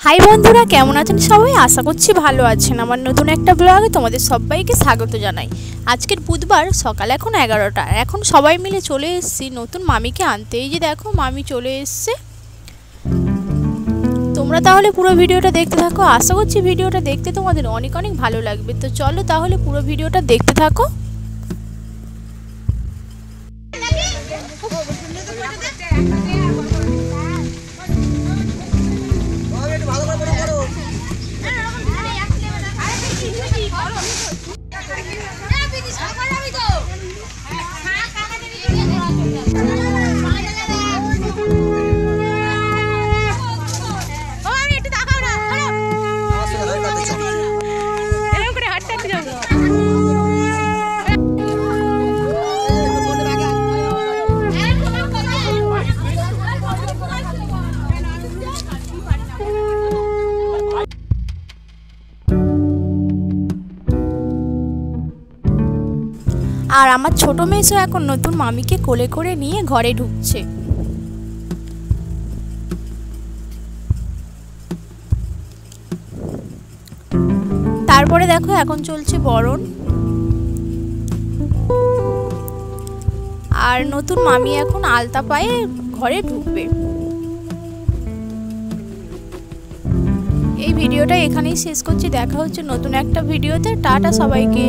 High বন্ধুরা, কেমন আছেন সবাই? আশা করছি ভালো আছেন। আমার নতুন একটা ব্লগে তোমাদের সবাইকে স্বাগত জানাই। আজকের বুধবার, সকাল এখন 11টা। এখন সবাই মিলে চলে এসেছি নতুন মামিকে আনতে। এই যে দেখো, মামি চলে এসছে। তোমরা তাহলে পুরো ভিডিওটা দেখতে থাকো। আশা করছি ভিডিওটা দেখতে তোমাদের অনেক অনেক ভালো লাগবে। তো চলো তাহলে পুরো ভিডিওটা দেখতে থাকো। আর আমার ছোট মেয়েও এখন নতুন মামিকে কোলে করে নিয়ে ঘরে ঢুকছে। তারপরে দেখো, এখন চলছে বরণ। আর নতুন মামি এখন আলতা পায়ে ঘরে ঢুকবে। এই ভিডিওটা এখানেই শেষ করছি। দেখা হচ্ছে নতুন একটা ভিডিওতে। টাটা সবাইকে।